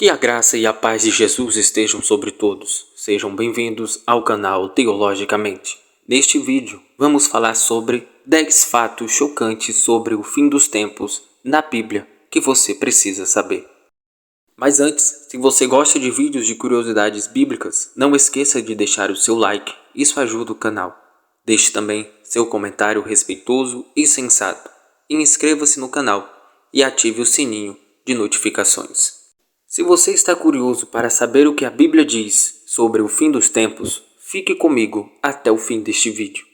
Que a graça e a paz de Jesus estejam sobre todos. Sejam bem-vindos ao canal Teologicamente. Neste vídeo, vamos falar sobre 10 fatos chocantes sobre o fim dos tempos na Bíblia que você precisa saber. Mas antes, se você gosta de vídeos de curiosidades bíblicas, não esqueça de deixar o seu like, isso ajuda o canal. Deixe também seu comentário respeitoso e sensato. E inscreva-se no canal e ative o sininho de notificações. Se você está curioso para saber o que a Bíblia diz sobre o fim dos tempos, fique comigo até o fim deste vídeo.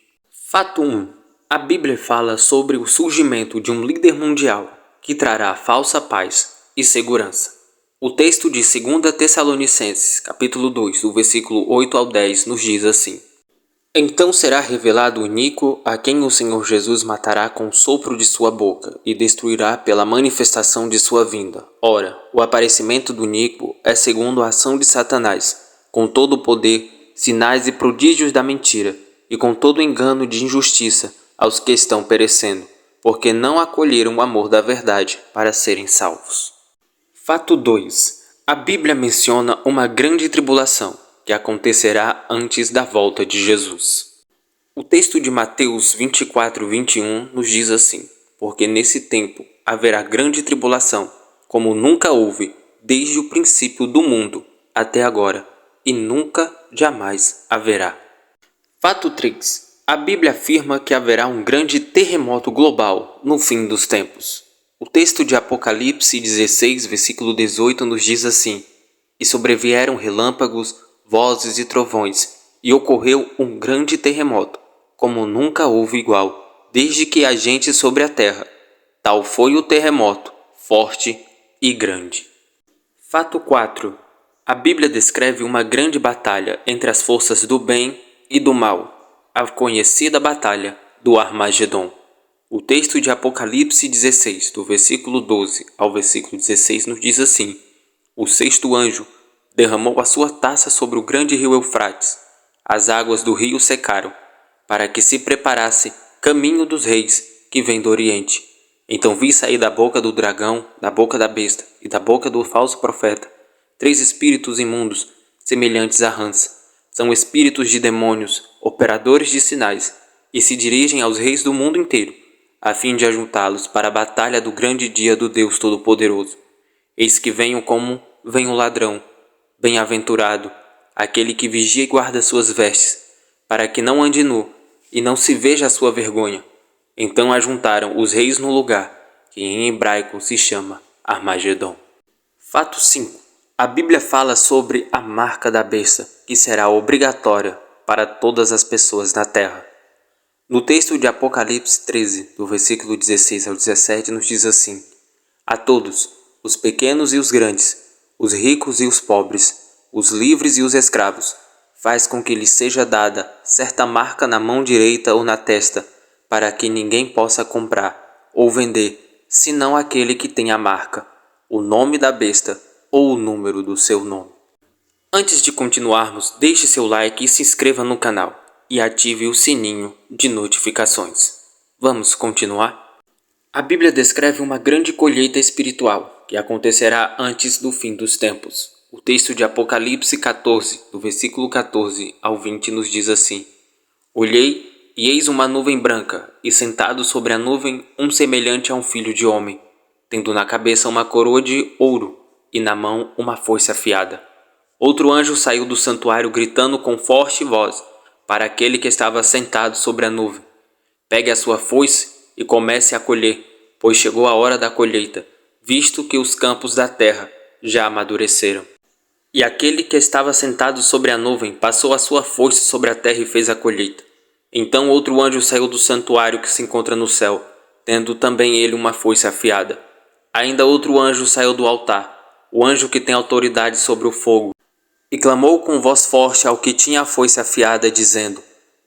Fato 1. A Bíblia fala sobre o surgimento de um líder mundial que trará falsa paz e segurança. O texto de 2 Tessalonicenses, capítulo 2, do versículo 8 ao 10, nos diz assim: Então será revelado o iníquo a quem o Senhor Jesus matará com o sopro de sua boca e destruirá pela manifestação de sua vinda. Ora, o aparecimento do iníquo é segundo a ação de Satanás, com todo o poder, sinais e prodígios da mentira, e com todo o engano de injustiça aos que estão perecendo, porque não acolheram o amor da verdade para serem salvos. Fato 2. A Bíblia menciona uma grande tribulação que acontecerá antes da volta de Jesus. O texto de Mateus 24, 21 nos diz assim: Porque nesse tempo haverá grande tribulação, como nunca houve desde o princípio do mundo até agora, e nunca jamais haverá. Fato 3. A Bíblia afirma que haverá um grande terremoto global no fim dos tempos. O texto de Apocalipse 16, versículo 18 nos diz assim: E sobrevieram relâmpagos, vozes e trovões, e ocorreu um grande terremoto, como nunca houve igual, desde que há gente sobre a terra. Tal foi o terremoto, forte e grande. Fato 4. A Bíblia descreve uma grande batalha entre as forças do bem e do mal, a conhecida batalha do Armagedon. O texto de Apocalipse 16, do versículo 12 ao versículo 16, nos diz assim: O sexto anjo derramou a sua taça sobre o grande rio Eufrates. As águas do rio secaram, para que se preparasse caminho dos reis que vêm do Oriente. Então vi sair da boca do dragão, da boca da besta e da boca do falso profeta 3 espíritos imundos, semelhantes a rãs. São espíritos de demônios, operadores de sinais, e se dirigem aos reis do mundo inteiro, a fim de ajuntá-los para a batalha do grande dia do Deus Todo-Poderoso. Eis que venho como vem o ladrão. Bem-aventurado aquele que vigia e guarda suas vestes, para que não ande nu e não se veja a sua vergonha. Então ajuntaram os reis no lugar, que em hebraico se chama Armagedon. Fato 5. A Bíblia fala sobre a marca da besta, que será obrigatória para todas as pessoas na terra. No texto de Apocalipse 13, do versículo 16 ao 17, nos diz assim: A todos, os pequenos e os grandes, os ricos e os pobres, os livres e os escravos, faz com que lhes seja dada certa marca na mão direita ou na testa, para que ninguém possa comprar ou vender, senão aquele que tem a marca, o nome da besta ou o número do seu nome. Antes de continuarmos, deixe seu like e se inscreva no canal e ative o sininho de notificações. Vamos continuar? A Bíblia descreve uma grande colheita espiritual que acontecerá antes do fim dos tempos. O texto de Apocalipse 14, do versículo 14 ao 20, nos diz assim: Olhei, e eis uma nuvem branca, e sentado sobre a nuvem um semelhante a um filho de homem, tendo na cabeça uma coroa de ouro, e na mão uma foice afiada. Outro anjo saiu do santuário gritando com forte voz para aquele que estava sentado sobre a nuvem: Pegue a sua foice e comece a colher, pois chegou a hora da colheita, visto que os campos da terra já amadureceram. E aquele que estava sentado sobre a nuvem passou a sua foice sobre a terra e fez a colheita. Então outro anjo saiu do santuário que se encontra no céu, tendo também ele uma foice afiada. Ainda outro anjo saiu do altar, o anjo que tem autoridade sobre o fogo, e clamou com voz forte ao que tinha a foice afiada, dizendo: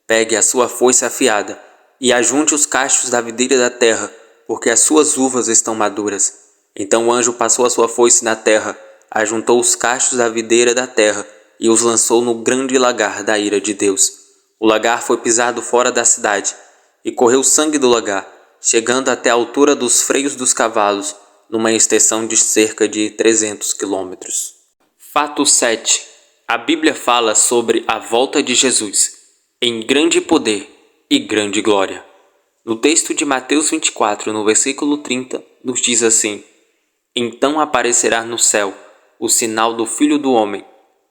Pegue a sua foice afiada, e ajunte os cachos da videira da terra, porque as suas uvas estão maduras. Então o anjo passou a sua foice na terra, ajuntou os cachos da videira da terra, e os lançou no grande lagar da ira de Deus. O lagar foi pisado fora da cidade, e correu sangue do lagar, chegando até a altura dos freios dos cavalos, numa extensão de cerca de 300 quilômetros. Fato 7. A Bíblia fala sobre a volta de Jesus, em grande poder e grande glória. No texto de Mateus 24, no versículo 30, nos diz assim: Então aparecerá no céu o sinal do Filho do Homem.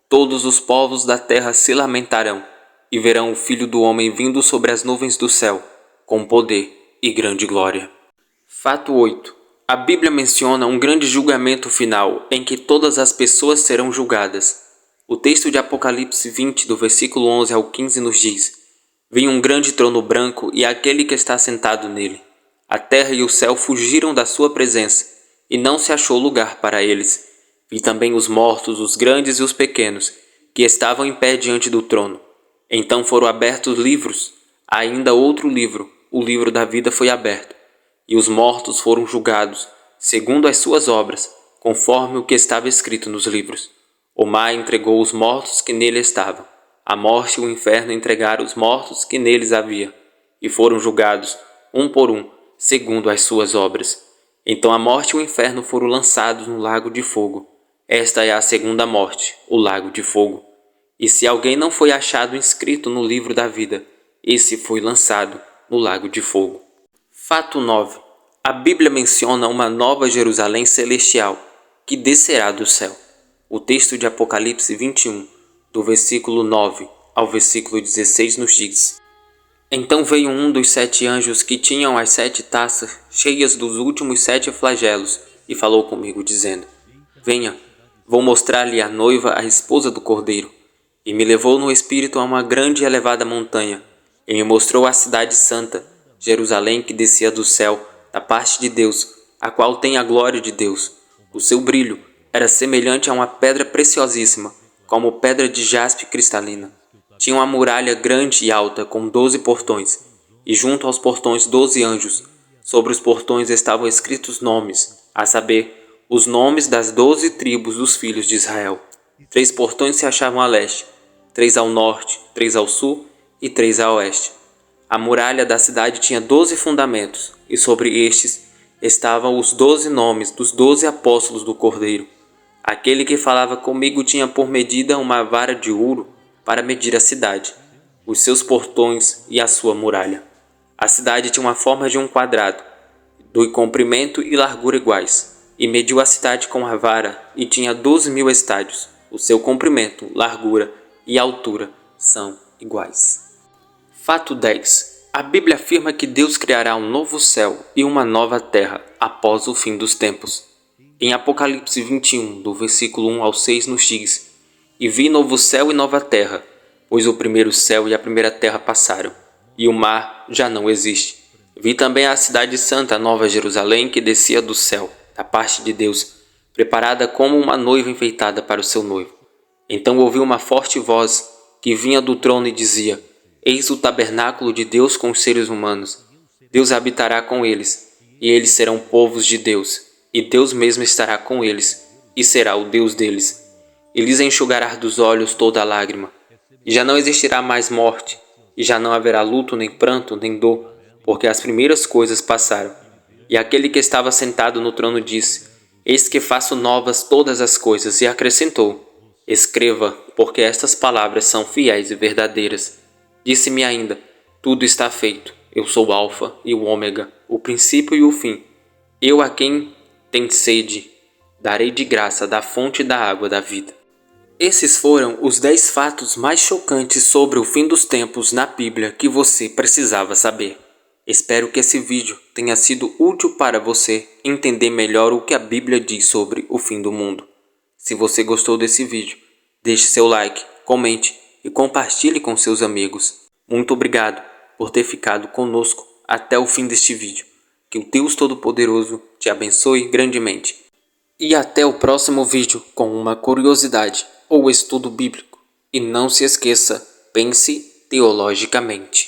Todos os povos da terra se lamentarão e verão o Filho do Homem vindo sobre as nuvens do céu, com poder e grande glória. Fato 8. A Bíblia menciona um grande julgamento final em que todas as pessoas serão julgadas. O texto de Apocalipse 20, do versículo 11 ao 15, nos diz: Vi um grande trono branco e aquele que está sentado nele. A terra e o céu fugiram da sua presença, e não se achou lugar para eles. Vi também os mortos, os grandes e os pequenos, que estavam em pé diante do trono. Então foram abertos livros. Ainda outro livro, o livro da vida, foi aberto. E os mortos foram julgados, segundo as suas obras, conforme o que estava escrito nos livros. O mar entregou os mortos que nele estavam. A morte e o inferno entregaram os mortos que neles havia, e foram julgados, um por um, segundo as suas obras. Então a morte e o inferno foram lançados no lago de fogo. Esta é a segunda morte, o lago de fogo. E se alguém não foi achado inscrito no livro da vida, esse foi lançado no lago de fogo. Fato 9. A Bíblia menciona uma nova Jerusalém celestial, que descerá do céu. O texto de Apocalipse 21, do versículo 9 ao versículo 16, nos diz: Então veio um dos 7 anjos que tinham as 7 taças cheias dos últimos 7 flagelos, e falou comigo, dizendo: Venha, vou mostrar-lhe a noiva, a esposa do Cordeiro. E me levou no espírito a uma grande e elevada montanha, e me mostrou a cidade santa, Jerusalém, que descia do céu, da parte de Deus, a qual tem a glória de Deus. O seu brilho era semelhante a uma pedra preciosíssima, como pedra de jaspe cristalina. Tinha uma muralha grande e alta, com 12 portões, e junto aos portões 12 anjos. Sobre os portões estavam escritos nomes, a saber, os nomes das 12 tribos dos filhos de Israel. 3 portões se achavam a leste, 3 ao norte, 3 ao sul e 3 a oeste. A muralha da cidade tinha 12 fundamentos, e sobre estes estavam os 12 nomes dos 12 apóstolos do Cordeiro. Aquele que falava comigo tinha por medida uma vara de ouro para medir a cidade, os seus portões e a sua muralha. A cidade tinha uma forma de um quadrado, do comprimento e largura iguais, e mediu a cidade com a vara, e tinha 12.000 estádios. O seu comprimento, largura e altura são iguais. Fato 10. A Bíblia afirma que Deus criará um novo céu e uma nova terra após o fim dos tempos. Em Apocalipse 21, do versículo 1 ao 6, nos diz: E vi novo céu e nova terra, pois o primeiro céu e a primeira terra passaram, e o mar já não existe. Vi também a cidade santa, a nova Jerusalém, que descia do céu, da parte de Deus, preparada como uma noiva enfeitada para o seu noivo. Então ouvi uma forte voz que vinha do trono e dizia: Eis o tabernáculo de Deus com os seres humanos. Deus habitará com eles, e eles serão povos de Deus, e Deus mesmo estará com eles, e será o Deus deles. E lhes enxugará dos olhos toda lágrima. E já não existirá mais morte, e já não haverá luto, nem pranto, nem dor, porque as primeiras coisas passaram. E aquele que estava sentado no trono disse: Eis que faço novas todas as coisas, e acrescentou: Escreva, porque estas palavras são fiéis e verdadeiras. Disse-me ainda: Tudo está feito. Eu sou o Alfa e o Ômega, o princípio e o fim. Eu a quem tem sede, darei de graça da fonte da água da vida. Esses foram os 10 fatos mais chocantes sobre o fim dos tempos na Bíblia que você precisava saber. Espero que esse vídeo tenha sido útil para você entender melhor o que a Bíblia diz sobre o fim do mundo. Se você gostou desse vídeo, deixe seu like, comente e compartilhe com seus amigos. Muito obrigado por ter ficado conosco até o fim deste vídeo. Que o Deus Todo-Poderoso te abençoe grandemente. E até o próximo vídeo com uma curiosidade ou estudo bíblico. E não se esqueça, pense teologicamente.